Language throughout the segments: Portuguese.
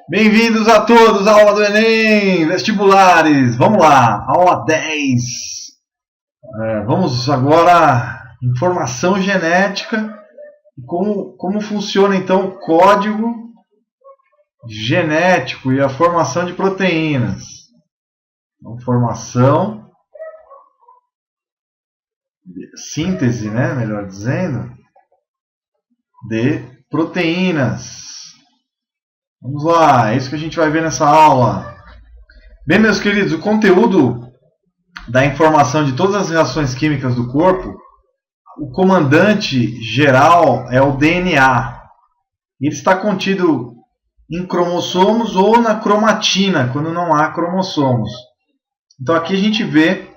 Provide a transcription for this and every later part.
Bem-vindos a todos à aula do Enem, vestibulares. Vamos lá, aula 10. Vamos agora, informação genética. Como funciona então o código genético e a formação de proteínas. Então, formação, síntese, né, melhor dizendo, de proteínas. Vamos lá, é isso que a gente vai ver nessa aula. Bem, meus queridos, o conteúdo da informação de todas as reações químicas do corpo, o comandante geral é o DNA. Ele está contido em cromossomos ou na cromatina, quando não há cromossomos. Então aqui a gente vê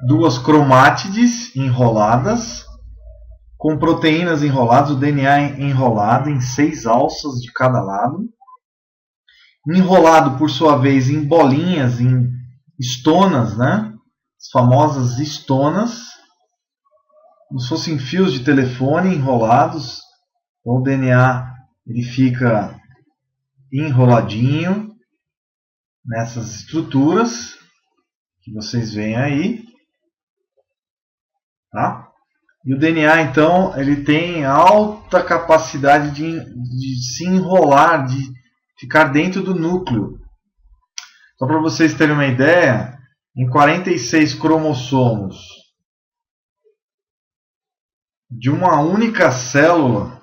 duas cromátides enroladas, com proteínas enroladas, o DNA enrolado em 6 alças de cada lado. Enrolado, por sua vez, em bolinhas, em estonas, né? As famosas estonas, como se fossem fios de telefone enrolados. Então, o DNA ele fica enroladinho nessas estruturas que vocês veem aí, tá? E o DNA, então, ele tem alta capacidade de se enrolar, de ficar dentro do núcleo. Só para vocês terem uma ideia, em 46 cromossomos de uma única célula,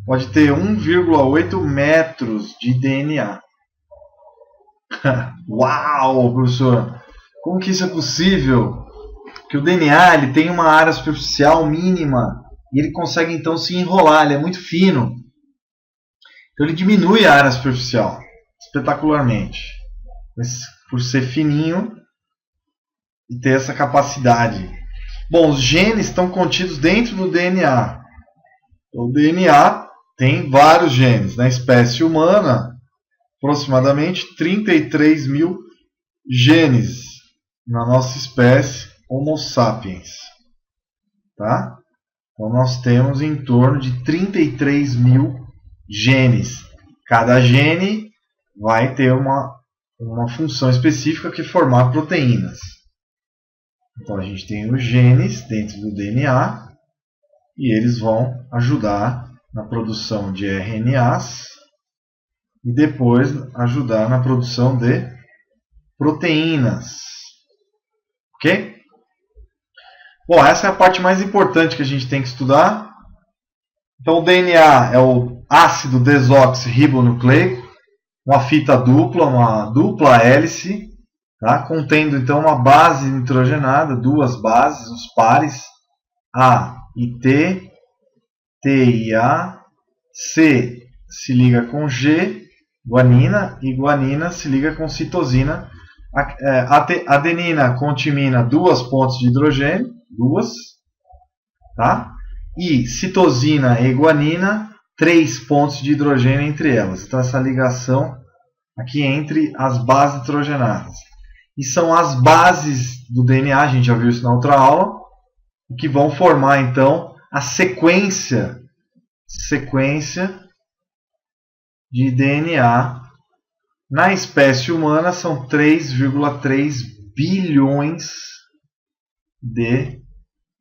pode ter 1,8 metros de DNA. Uau, professor! Como que isso é possível? Porque o DNA ele tem uma área superficial mínima e ele consegue então se enrolar, ele é muito fino. Então ele diminui a área superficial espetacularmente, por ser fininho e ter essa capacidade. Bom, os genes estão contidos dentro do DNA. O DNA tem vários genes. Na espécie humana, aproximadamente 33 mil genes na nossa espécie Homo sapiens. Tá? Então nós temos em torno de 33 mil genes. Cada gene vai ter uma função específica que é formar proteínas. Então a gente tem os genes dentro do DNA e eles vão ajudar na produção de RNAs e depois ajudar na produção de proteínas. Ok? Bom, essa é a parte mais importante que a gente tem que estudar. Então o DNA é o ácido desoxirribonucleico, uma fita dupla, uma dupla hélice, tá? Contendo então uma base nitrogenada, duas bases, os pares A e T, T e A, C se liga com G, guanina, e guanina se liga com citosina. Adenina com timina, 2 pontos de hidrogênio, tá? E citosina e guanina, 3 pontos de hidrogênio entre elas. Então essa ligação aqui entre as bases nitrogenadas. E são as bases do DNA, a gente já viu isso na outra aula, que vão formar então a sequência de DNA. Na espécie humana são 3,3 bilhões de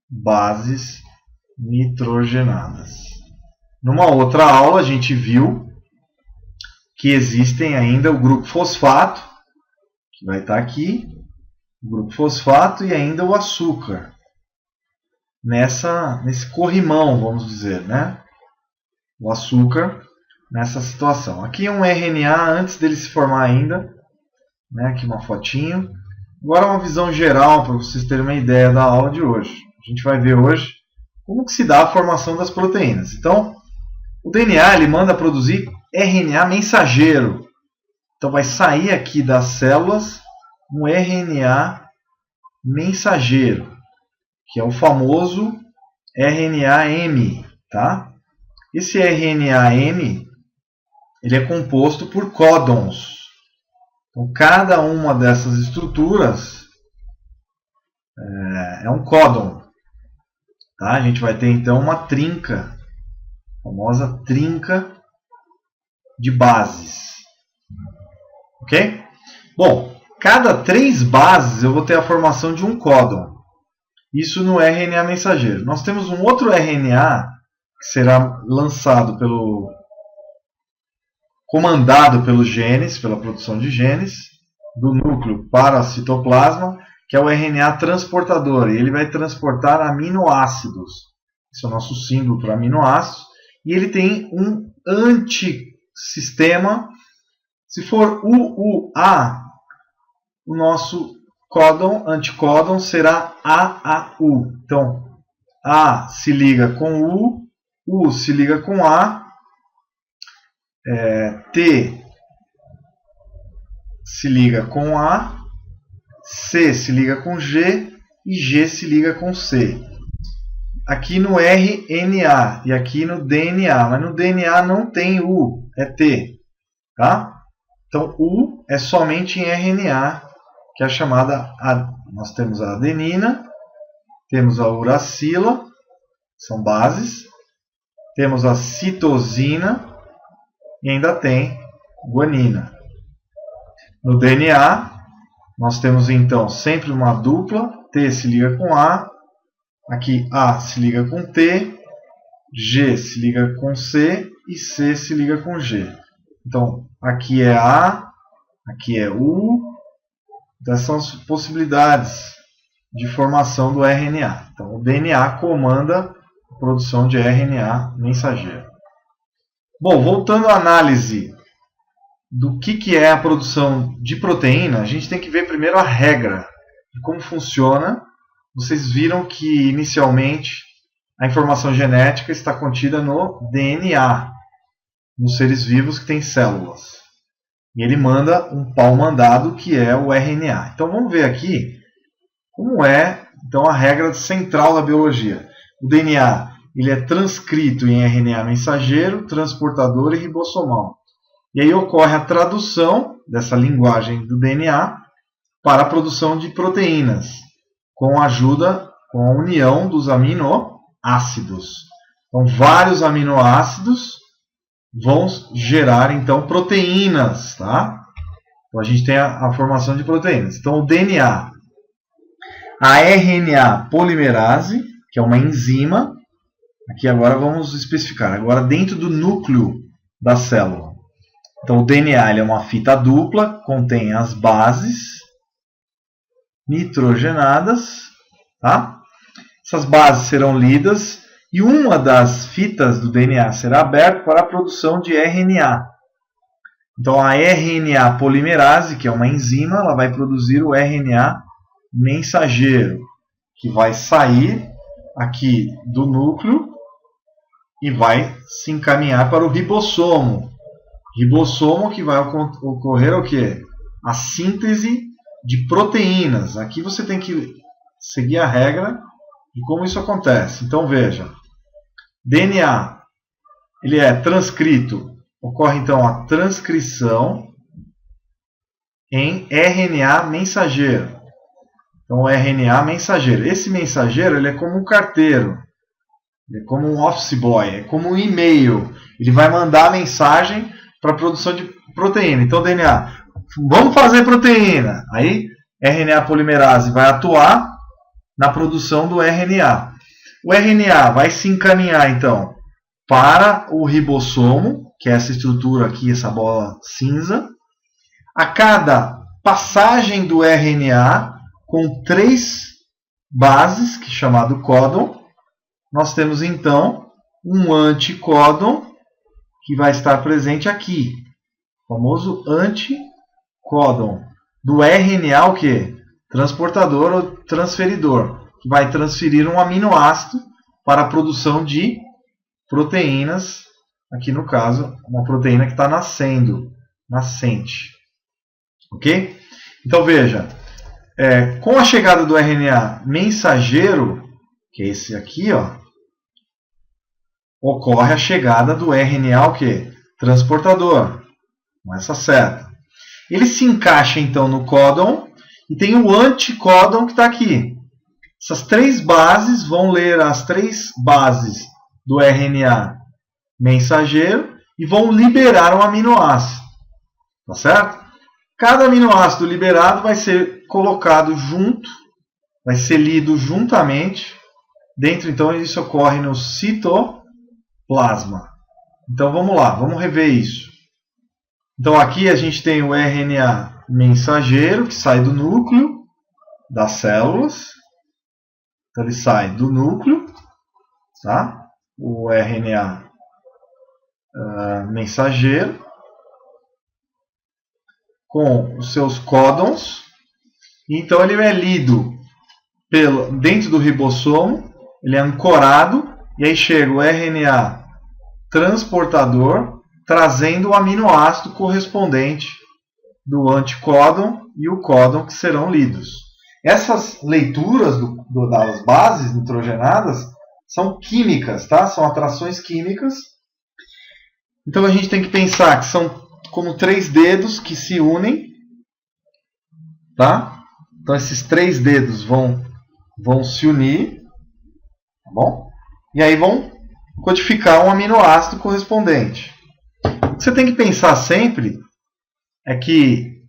bases nitrogenadas. Numa outra aula a gente viu que existem ainda o grupo fosfato, que vai estar aqui, o grupo fosfato e ainda o açúcar. Nesse corrimão, vamos dizer, né? O açúcar nessa situação. Aqui um RNA antes dele se formar ainda, né? Aqui uma fotinho. Agora uma visão geral para vocês terem uma ideia da aula de hoje. A gente vai ver hoje como que se dá a formação das proteínas. Então, o DNA ele manda produzir RNA mensageiro. Então vai sair aqui das células um RNA mensageiro, que é o famoso RNA-M, tá? Esse RNA-M ele é composto por códons. Então, cada uma dessas estruturas é um códon. Tá? A gente vai ter então uma trinca famosa trinca de bases. Ok? Bom, cada 3 bases eu vou ter a formação de um códon. Isso no RNA mensageiro. Nós temos um outro RNA que será lançado comandado pelos genes, pela produção de genes, do núcleo para o citoplasma, que é o RNA transportador. E ele vai transportar aminoácidos. Esse é o nosso símbolo para aminoácidos. E ele tem um antissistema. Se for UUA, o nosso anticódon será AAU. Então, A se liga com U se liga com A, T se liga com A, C se liga com G e G se liga com C. Aqui no RNA e aqui no DNA, mas no DNA não tem U, é T. Tá? Então, U é somente em RNA, que é a chamada, nós temos a adenina, temos a uracila, são bases, temos a citosina e ainda tem guanina. No DNA, nós temos então sempre uma dupla, T se liga com A, aqui A se liga com T, G se liga com C e C se liga com G. Então, aqui é A, aqui é U. Então, essas são as possibilidades de formação do RNA. Então, o DNA comanda a produção de RNA mensageiro. Bom, voltando à análise do que é a produção de proteína, a gente tem que ver primeiro a regra de como funciona. Vocês viram que, inicialmente, a informação genética está contida no DNA, nos seres vivos que têm células. E ele manda um pau mandado, que é o RNA. Então vamos ver aqui como é então, a regra central da biologia. O DNA ele é transcrito em RNA mensageiro, transportador e ribossomal. E aí ocorre a tradução dessa linguagem do DNA para a produção de proteínas, com a união dos aminoácidos. Então, vários aminoácidos vão gerar, então, proteínas, tá? Então, a gente tem a formação de proteínas. Então, o DNA, a RNA polimerase, que é uma enzima, aqui agora vamos especificar, agora dentro do núcleo da célula. Então, o DNA ele é uma fita dupla, contém as bases nitrogenadas, tá? Essas bases serão lidas e uma das fitas do DNA será aberta para a produção de RNA. Então, a RNA polimerase, que é uma enzima, ela vai produzir o RNA mensageiro, que vai sair aqui do núcleo e vai se encaminhar para o ribossomo. Ribossomo que vai ocorrer o quê? A síntese de proteínas. Aqui você tem que seguir a regra de como isso acontece. Então veja, DNA ele é transcrito, ocorre então a transcrição em RNA mensageiro. Então o RNA mensageiro, esse mensageiro ele é como um carteiro, ele é como um office boy, é como um e-mail. Ele vai mandar a mensagem para a produção de proteína. Então DNA, vamos fazer proteína. Aí RNA polimerase vai atuar na produção do RNA. O RNA vai se encaminhar, então, para o ribossomo, que é essa estrutura aqui, essa bola cinza. A cada passagem do RNA, com 3 bases, que é chamado códon, nós temos, então, um anticódon, que vai estar presente aqui. O famoso anticódon. Do RNA, o quê? Transportador ou transferidor, que vai transferir um aminoácido para a produção de proteínas, aqui no caso, uma proteína que está nascente. Ok? Então veja, com a chegada do RNA mensageiro, que é esse aqui, ó, ocorre a chegada do RNA o quê? Transportador, com essa seta. Ele se encaixa então no códon e tem o anticódon que está aqui. Essas 3 bases vão ler as 3 bases do RNA mensageiro e vão liberar um aminoácido. Tá certo? Cada aminoácido liberado vai ser colocado junto, vai ser lido juntamente. Dentro, então, isso ocorre no citoplasma. Então, vamos lá, vamos rever isso. Então, aqui a gente tem o RNA mensageiro, que sai do núcleo das células. Então, ele sai do núcleo, tá? O RNA mensageiro, com os seus códons. Então, ele é lido dentro do ribossomo, ele é ancorado, e aí chega o RNA transportador, trazendo o aminoácido correspondente do anticódon e o códon que serão lidos. Essas leituras das bases nitrogenadas são químicas, tá? São atrações químicas. Então a gente tem que pensar que são como 3 dedos que se unem, tá? Então esses 3 dedos vão se unir, tá bom? E aí vão codificar um aminoácido correspondente. O que você tem que pensar sempre é que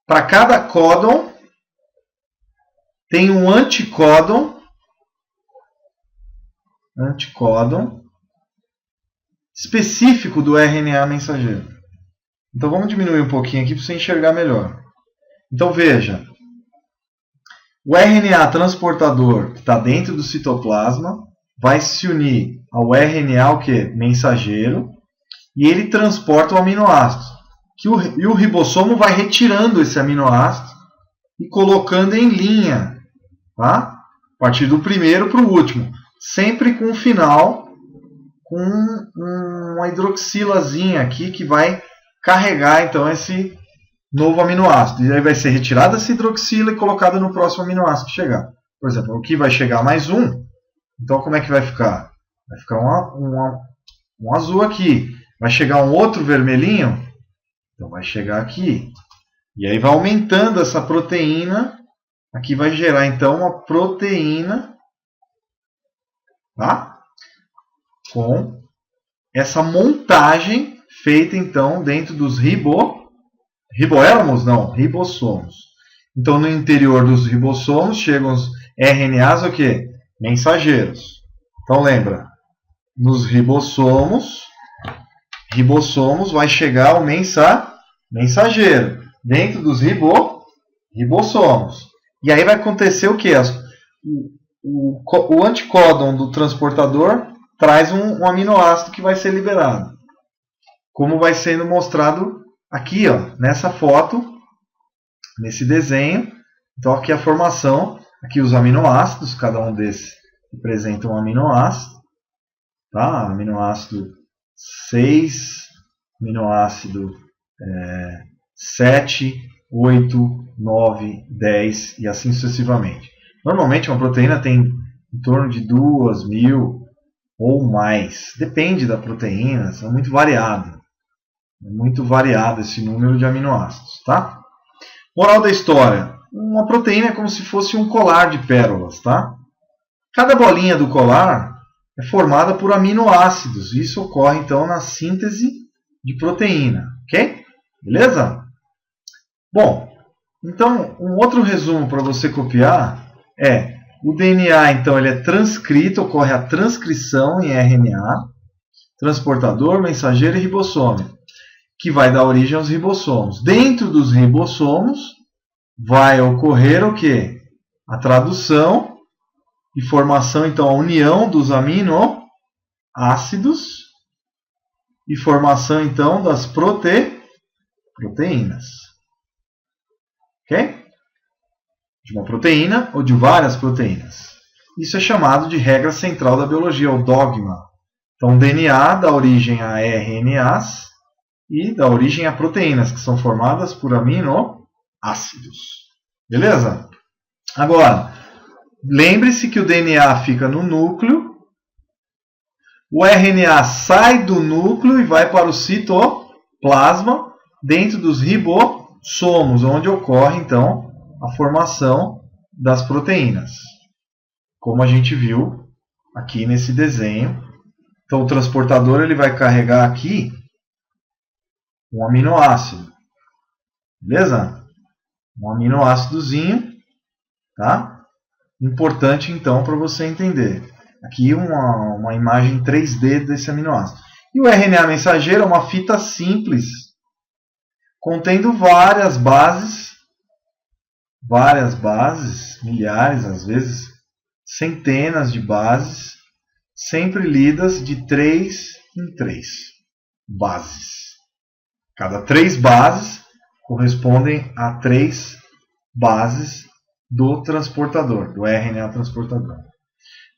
para cada códon tem um anticódon específico do RNA mensageiro. Então vamos diminuir um pouquinho aqui para você enxergar melhor. Então veja, o RNA transportador que está dentro do citoplasma vai se unir ao RNA mensageiro, e ele transporta o aminoácido. E o ribossomo vai retirando esse aminoácido e colocando em linha, tá? A partir do primeiro para o último. Sempre com o final, com uma hidroxilazinha aqui que vai carregar então esse novo aminoácido. E aí vai ser retirada essa hidroxila e colocada no próximo aminoácido que chegar. Por exemplo, aqui vai chegar mais um. Então como é que vai ficar? Vai ficar um azul aqui. Vai chegar um outro vermelhinho. Então vai chegar aqui. E aí vai aumentando essa proteína. Aqui vai gerar então uma proteína, tá? Com essa montagem feita então dentro dos riboélamos, não, ribossomos. Então no interior dos ribossomos chegam os RNAs o quê? Mensageiros. Então lembra, nos ribossomos vai chegar o mensageiro dentro dos ribossomos. E aí vai acontecer o quê? O anticódon do transportador traz um aminoácido que vai ser liberado. Como vai sendo mostrado aqui, ó, nessa foto, nesse desenho. Então aqui a formação, aqui os aminoácidos, cada um desses representa um aminoácido. Tá? Aminoácido 6, aminoácido 7, 8, 9, 10 e assim sucessivamente. Normalmente uma proteína tem em torno de 2.000 ou mais. Depende da proteína, é muito variado. É muito variado esse número de aminoácidos. Tá? Moral da história. Uma proteína é como se fosse um colar de pérolas. Tá? Cada bolinha do colar é formada por aminoácidos. Isso ocorre então na síntese de proteína. Ok? Beleza? Bom, então um outro resumo para você copiar é o DNA, então ele é transcrito, ocorre a transcrição em RNA, transportador, mensageiro e ribossomo, que vai dar origem aos ribossomos. Dentro dos ribossomos vai ocorrer o quê? A tradução e formação, então a união dos aminoácidos e formação então das proteínas. Ok? De uma proteína ou de várias proteínas. Isso é chamado de regra central da biologia, o dogma. Então, o DNA dá origem a RNAs e dá origem a proteínas, que são formadas por aminoácidos. Beleza? Agora, lembre-se que o DNA fica no núcleo, o RNA sai do núcleo e vai para o citoplasma, dentro dos ribossomos, onde ocorre, então, a formação das proteínas. Como a gente viu aqui nesse desenho Então o transportador ele vai carregar aqui um aminoácido. Beleza? Um aminoácidozinho, tá? Importante então para você entender. Aqui uma imagem 3D desse aminoácido. E o RNA mensageiro é uma fita simples, contendo várias bases, milhares às vezes, centenas de bases, sempre lidas de 3 em 3 bases. Cada 3 bases correspondem a 3 bases do transportador, do RNA transportador.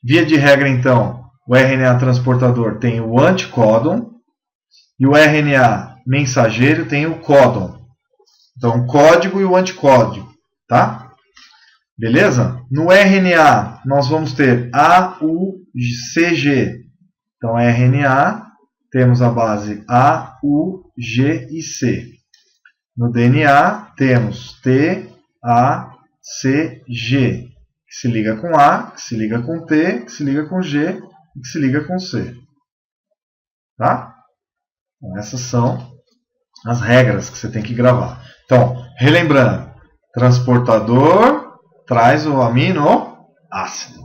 Via de regra, então, o RNA transportador tem o anticódon e o RNA mensageiro tem o códon. Então, o código e o anticódigo, tá? Beleza? No RNA, nós vamos ter A, U, C, G. Então, RNA, temos a base A, U, G e C. No DNA, temos T, A, C, G. Que se liga com A, que se liga com T, que se liga com G e que se liga com C. Tá? Então, essas são as regras que você tem que gravar. Então, relembrando, transportador traz o aminoácido.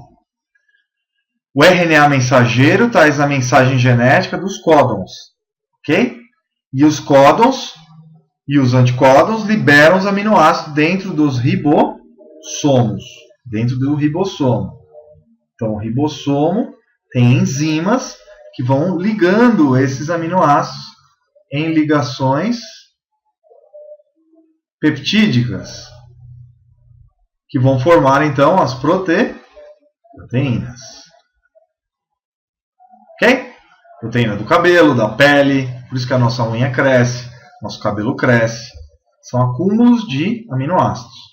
O RNA mensageiro traz a mensagem genética dos códons. Ok? E os códons e os anticódons liberam os aminoácidos dentro dos ribossomos. Dentro do ribossomo. Então, o ribossomo tem enzimas que vão ligando esses aminoácidos em ligações peptídicas, que vão formar, então, as proteínas. Ok? Proteína do cabelo, da pele, por isso que a nossa unha cresce, nosso cabelo cresce. São acúmulos de aminoácidos.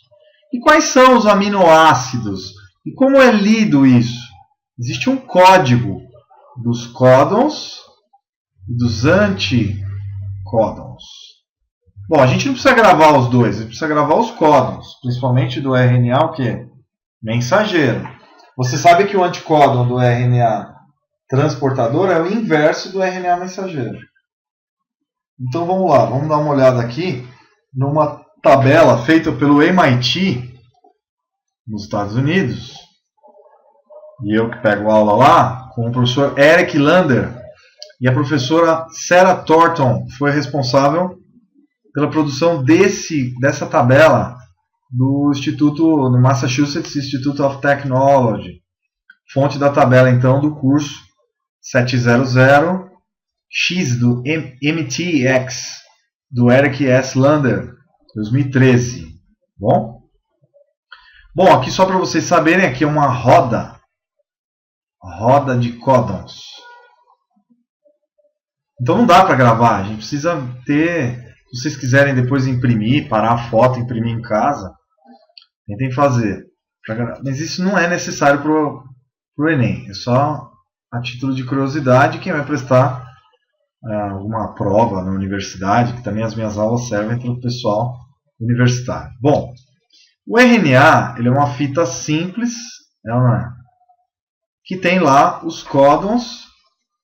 E quais são os aminoácidos? E como é lido isso? Existe um código dos códons e dos anticódons. Bom, a gente não precisa gravar os dois, a gente precisa gravar os códons, principalmente do RNA, o quê? Mensageiro. Você sabe que o anticódon do RNA transportador é o inverso do RNA mensageiro. Então vamos lá, vamos dar uma olhada aqui numa tabela feita pelo MIT, nos Estados Unidos, e eu que pego aula lá, com o professor Eric Lander e a professora Sarah Thornton, que foi responsável pela produção dessa tabela do Massachusetts Institute of Technology. Fonte da tabela, então, do curso 700X do MTX, do Eric S. Lander, 2013. Bom, aqui só para vocês saberem, aqui é uma roda de códons. Então não dá para gravar, a gente precisa ter, se vocês quiserem depois imprimir, parar a foto, imprimir em casa, tentem fazer. Mas isso não é necessário para o Enem, é só a título de curiosidade. Quem vai prestar alguma prova na universidade, que também as minhas aulas servem para o pessoal universitário. Bom, o RNA ele é uma fita simples, que tem lá os códons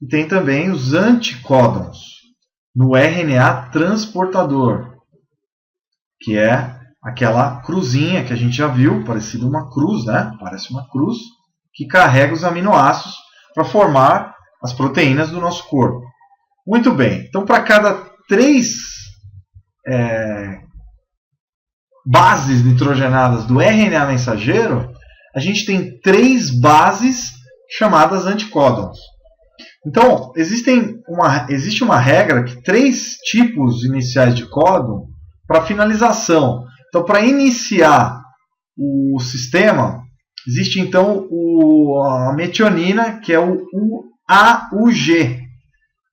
e tem também os anticódons no RNA transportador, que é aquela cruzinha que a gente já viu, parecida uma cruz, né? Parece uma cruz, que carrega os aminoácidos para formar as proteínas do nosso corpo. Muito bem, então para cada 3 bases nitrogenadas do RNA mensageiro, a gente tem 3 bases chamadas anticódons. Então, existe uma regra que 3 tipos iniciais de códon para finalização. Então, para iniciar o sistema, existe então a metionina, que é o AUG.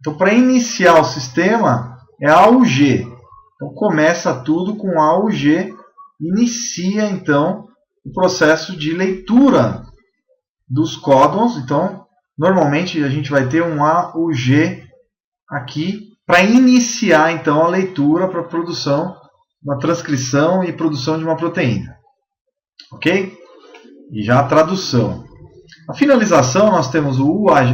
Então, para iniciar o sistema, é AUG. Então, começa tudo com AUG, inicia então o processo de leitura dos códons. Então, normalmente a gente vai ter um AUG aqui para iniciar então a leitura para a produção, uma transcrição e produção de uma proteína. Ok? E já a tradução. A finalização, nós temos o UAA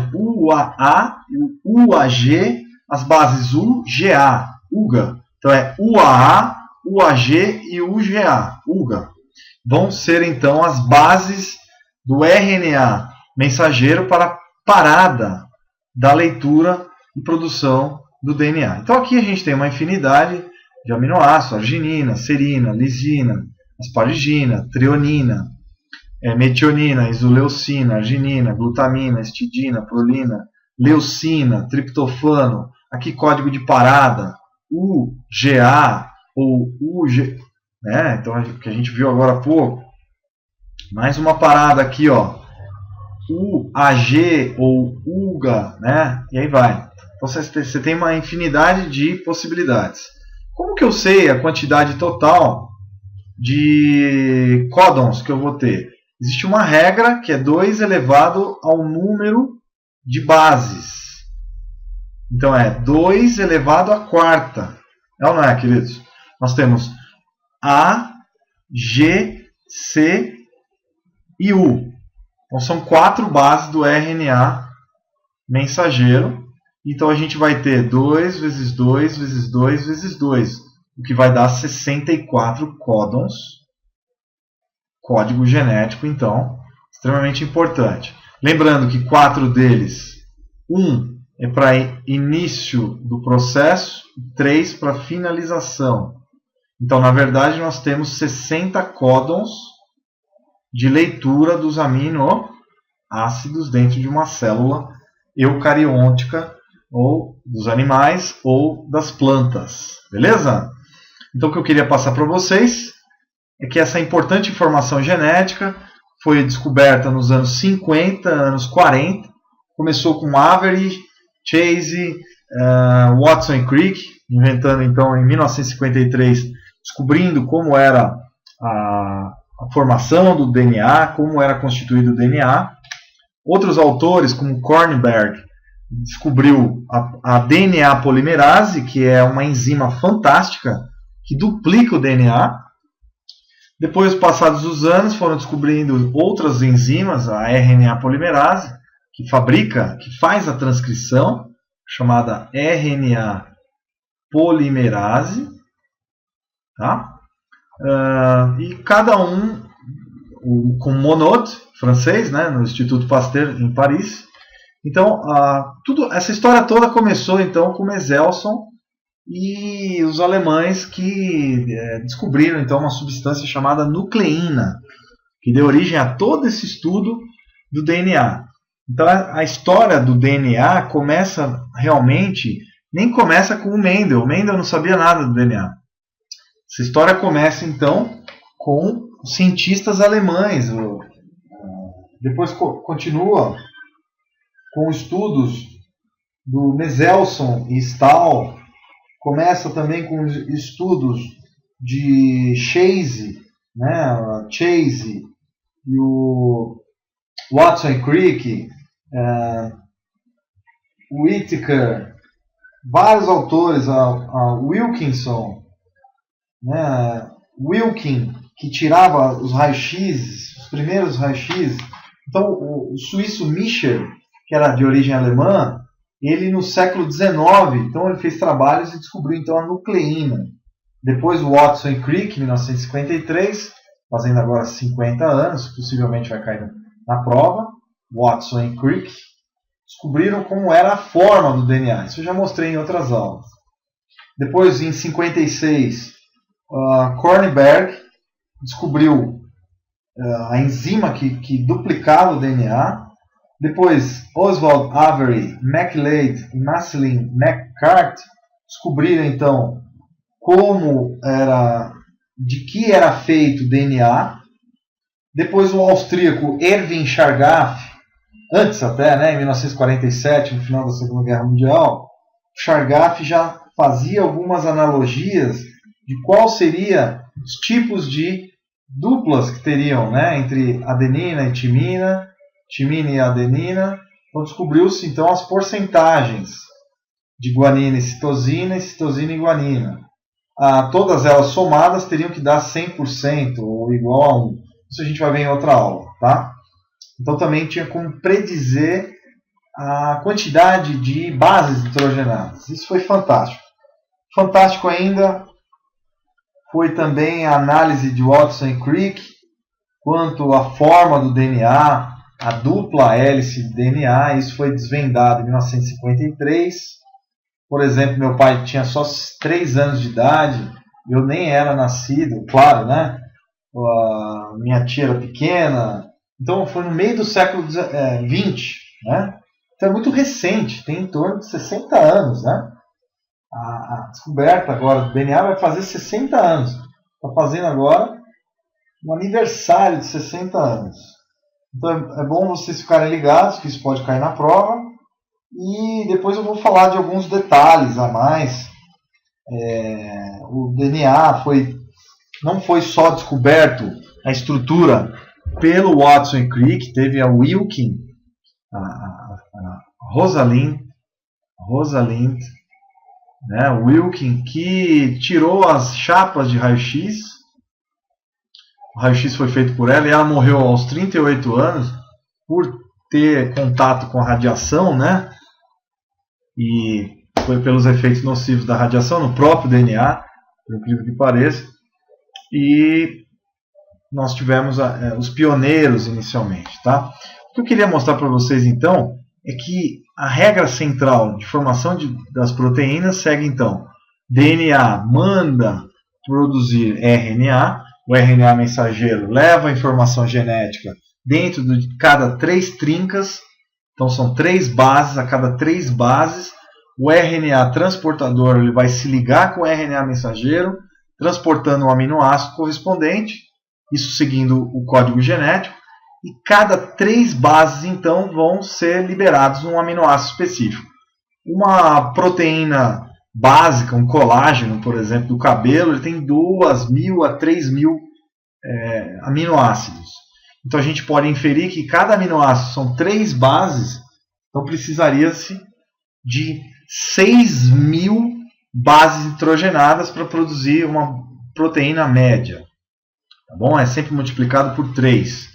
e o UAG, as bases UGA, UGA. Então é UAA, UAG e UGA, UGA. Vão ser então as bases do RNA mensageiro para a parada da leitura e produção do DNA. Então aqui a gente tem uma infinidade de aminoácidos: arginina, serina, lisina, asparagina, treonina, metionina, isoleucina, arginina, glutamina, histidina, prolina, leucina, triptofano. Aqui código de parada UGA ou UG, né? Então que a gente viu agora há pouco. Mais uma parada aqui, ó, UAG ou UGA, né? E aí vai. Então você tem uma infinidade de possibilidades. Como que eu sei a quantidade total de códons que eu vou ter? Existe uma regra que é 2 elevado ao número de bases. Então é 2 elevado à quarta. É ou não é, queridos? Nós temos A, G, C e U. Então são 4 bases do RNA mensageiro. Então a gente vai ter 2 vezes 2 vezes 2 vezes 2, o que vai dar 64 códons. Código genético, então, extremamente importante. Lembrando que 4 deles, 1 é para início do processo, 3 para finalização. Então, na verdade, nós temos 60 códons de leitura dos aminoácidos dentro de uma célula eucariótica, ou dos animais, ou das plantas. Beleza? Então, o que eu queria passar para vocês é que essa importante informação genética foi descoberta nos anos 50, anos 40. Começou com Avery, Chase, Watson e Crick, inventando então em 1953, descobrindo como era a formação do DNA, como era constituído o DNA. Outros autores, como Kornberg, descobriu a DNA polimerase, que é uma enzima fantástica que duplica o DNA. Depois, passados os anos, foram descobrindo outras enzimas, a RNA polimerase, que faz a transcrição, chamada RNA polimerase. Tá? E cada um, com Monod, francês, né, no Instituto Pasteur, em Paris. Então, essa história toda começou então com Meselson e os alemães que descobriram então uma substância chamada nucleína, que deu origem a todo esse estudo do DNA. Então a história do DNA começa realmente, nem começa com o Mendel. O Mendel não sabia nada do DNA. Essa história começa então com cientistas alemães. Depois continua com estudos do Meselson e Stahl. Começa também com estudos de Chase, né? Chase e o Watson e Crick, Whittaker, vários autores, a Wilkinson, né? Wilkin, que tirava os raios-x, os primeiros raios-x. Então o suíço Michel, que era de origem alemã, ele no século XIX, então ele fez trabalhos e descobriu então a nucleína. Depois o Watson e Crick, em 1953, fazendo agora 50 anos, possivelmente vai cair na prova, Watson e Crick, descobriram como era a forma do DNA. Isso eu já mostrei em outras aulas. Depois, em 56, Kornberg descobriu a enzima que duplicava o DNA. Depois, Oswald Avery, MacLeod e Marceline McCart descobriram então de que era feito o DNA. Depois o austríaco Erwin Chargaff, antes até, né, em 1947, no final da Segunda Guerra Mundial, Chargaff já fazia algumas analogias de qual seria os tipos de duplas que teriam, né, entre adenina e timina e adenina. Então descobriu-se então as porcentagens de guanina e citosina e guanina. Todas elas somadas teriam que dar 100% ou igual a 1. Isso a gente vai ver em outra aula, tá? Então também tinha como predizer a quantidade de bases nitrogenadas. Isso foi fantástico. Fantástico ainda foi também a análise de Watson e Crick quanto à forma do DNA, a dupla hélice de DNA. Isso foi desvendado em 1953. Por exemplo, meu pai tinha só 3 anos de idade, eu nem era nascido, claro, né? A minha tia era pequena, então foi no meio do século XX, né? Então é muito recente, tem em torno de 60 anos, né? A descoberta agora do DNA vai fazer 60 anos. Está fazendo agora um aniversário de 60 anos. Então é bom vocês ficarem ligados, que isso pode cair na prova. E depois eu vou falar de alguns detalhes a mais. O DNA não foi só descoberto a estrutura pelo Watson e Crick, teve a Wilkin, a Rosalind, né, Wilkin, que tirou as chapas de raio-x. O raio-x foi feito por ela e ela morreu aos 38 anos por ter contato com a radiação, né? E foi pelos efeitos nocivos da radiação no próprio DNA, por incrível que pareça. E nós tivemos os pioneiros inicialmente, tá? O que eu queria mostrar para vocês então é que a regra central de formação das proteínas segue então: DNA manda produzir RNA, o RNA mensageiro leva a informação genética dentro de cada 3 trincas, então são 3 bases, a cada 3 bases o RNA transportador ele vai se ligar com o RNA mensageiro, transportando o aminoácido correspondente, isso seguindo o código genético, e cada 3 bases então vão ser liberados um aminoácido específico. Uma proteína básica, um colágeno, por exemplo, do cabelo, ele tem 2.000 a 3.000 aminoácidos. Então a gente pode inferir que cada aminoácido são 3 bases, então precisaria-se de 6.000 bases nitrogenadas para produzir uma proteína média. Tá bom? É sempre multiplicado por 3.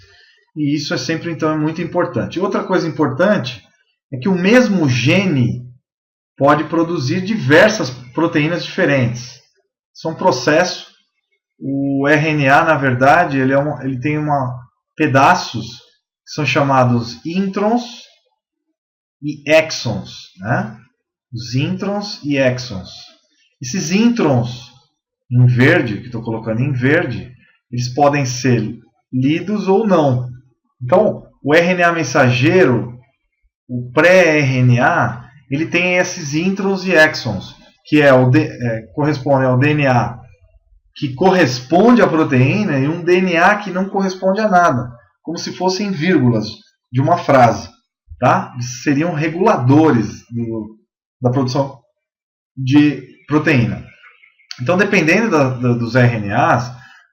E isso é sempre, então, muito importante. Outra coisa importante é que o mesmo gene pode produzir diversas proteínas diferentes. Isso é um processo. O RNA, na verdade, ele tem pedaços que são chamados introns e exons, né? Os introns e exons. Esses introns em verde, que estou colocando em verde, eles podem ser lidos ou não. Então, o RNA mensageiro, o pré-RNA, ele tem esses introns e exons, que corresponde ao DNA que corresponde à proteína e um DNA que não corresponde a nada, como se fossem vírgulas de uma frase. Tá? Eles seriam reguladores da produção de proteína. Então, dependendo dos RNAs,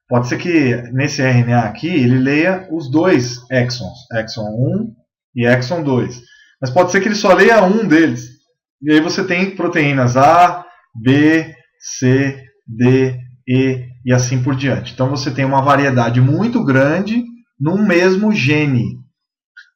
pode ser que nesse RNA aqui ele leia os 2 exons, exon 1 e exon 2. Mas pode ser que ele só leia um deles. E aí você tem proteínas A, B, C, D, E e assim por diante. Então você tem uma variedade muito grande num mesmo gene.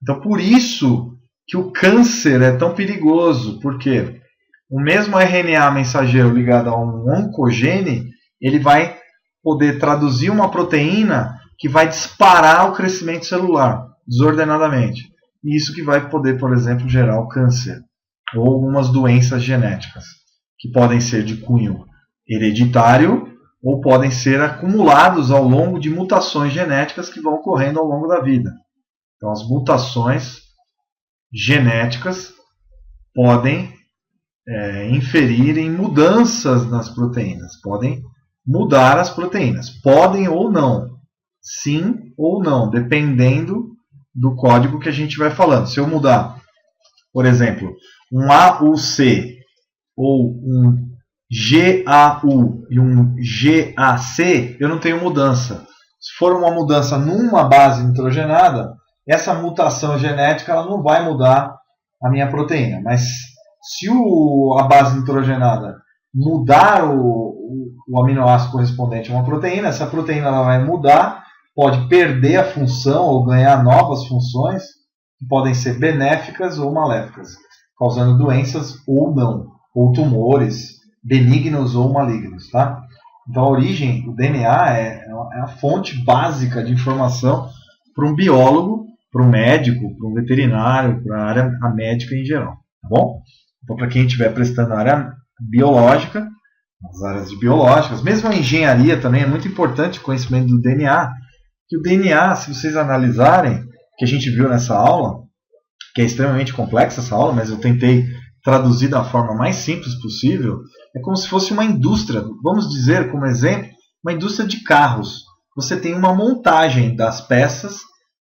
Então por isso que o câncer é tão perigoso, porque o mesmo RNA mensageiro ligado a um oncogene, ele vai poder traduzir uma proteína que vai disparar o crescimento celular desordenadamente. E isso que vai poder, por exemplo, gerar o câncer ou algumas doenças genéticas, que podem ser de cunho hereditário ou podem ser acumulados ao longo de mutações genéticas que vão ocorrendo ao longo da vida. Então, as mutações genéticas podem inferir em mudanças nas proteínas, podem mudar as proteínas, podem ou não, sim ou não, dependendo do código que a gente vai falando. Se eu mudar, por exemplo, um AUC ou um GAU e um GAC, eu não tenho mudança. Se for uma mudança numa base nitrogenada, essa mutação genética ela não vai mudar a minha proteína. Mas se a base nitrogenada mudar o aminoácido correspondente a uma proteína, essa proteína ela vai mudar pode perder a função ou ganhar novas funções que podem ser benéficas ou maléficas, causando doenças ou não, ou tumores benignos ou malignos, tá? Então a origem, o DNA é a fonte básica de informação para um biólogo, para um médico, para um veterinário, para a área médica em geral, tá bom? Então para quem estiver prestando a área biológica, as áreas de biológicas, mesmo a engenharia também é muito importante o conhecimento do DNA, que o DNA, se vocês analisarem, que a gente viu nessa aula, que é extremamente complexa essa aula, mas eu tentei traduzir da forma mais simples possível, é como se fosse uma indústria, vamos dizer como exemplo, uma indústria de carros. Você tem uma montagem das peças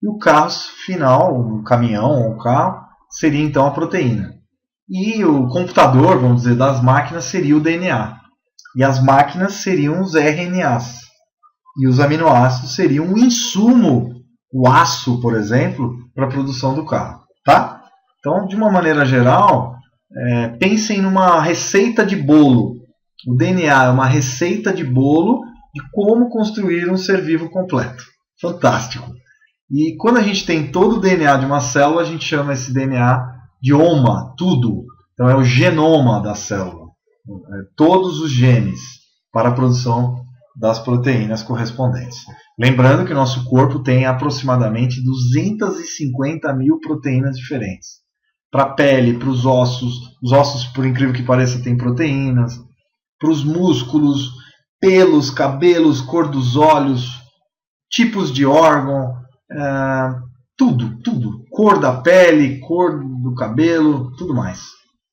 e o carro final, um caminhão ou um carro, seria então a proteína. E o computador, vamos dizer, das máquinas seria o DNA. E as máquinas seriam os RNAs. E os aminoácidos seriam o insumo, o aço, por exemplo, para a produção do carro. Tá? Então, de uma maneira geral, pensem numa receita de bolo. O DNA é uma receita de bolo de como construir um ser vivo completo. Fantástico. E quando a gente tem todo o DNA de uma célula, a gente chama esse DNA de oma, tudo. Então é o genoma da célula. Todos os genes para a produção das proteínas correspondentes. Lembrando que o nosso corpo tem aproximadamente 250 mil proteínas diferentes. Para a pele, para os ossos, por incrível que pareça, têm proteínas. Para os músculos, pelos, cabelos, cor dos olhos, tipos de órgão, tudo. Cor da pele, cor do cabelo, tudo mais.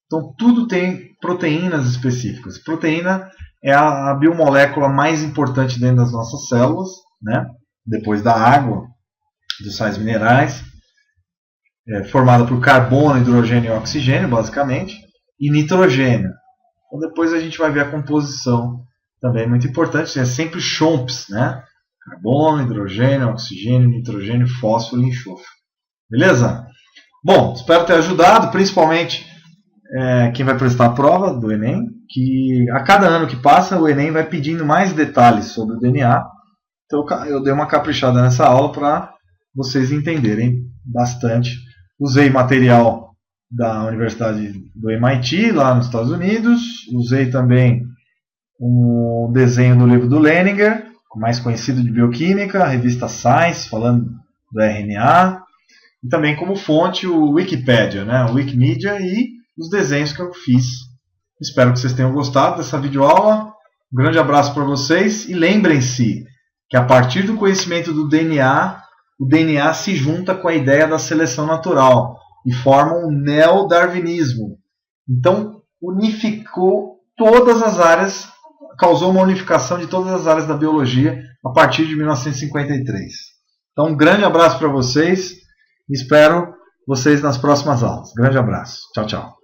Então, tudo tem proteínas específicas. Proteína é a biomolécula mais importante dentro das nossas células, né? Depois da água, dos sais minerais, formada por carbono, hidrogênio e oxigênio, basicamente, e nitrogênio. Então, depois a gente vai ver a composição, também muito importante, é sempre chomps, né? Carbono, hidrogênio, oxigênio, nitrogênio, fósforo e enxofre. Beleza? Bom, espero ter ajudado, principalmente quem vai prestar a prova do Enem, que a cada ano que passa o Enem vai pedindo mais detalhes sobre o DNA. Então eu dei uma caprichada nessa aula para vocês entenderem bastante. Usei material da Universidade do MIT, lá nos Estados Unidos. Usei também um desenho do livro do Leninger, mais conhecido de bioquímica, a revista Science, falando do RNA. E também como fonte o Wikipedia, né? O Wikimedia e os desenhos que eu fiz. Espero que vocês tenham gostado dessa videoaula. Um grande abraço para vocês. E lembrem-se que a partir do conhecimento do DNA, o DNA se junta com a ideia da seleção natural e forma um neodarwinismo. Então, unificou todas as áreas, causou uma unificação de todas as áreas da biologia a partir de 1953. Então, um grande abraço para vocês. Espero vocês nas próximas aulas. Grande abraço. Tchau, tchau.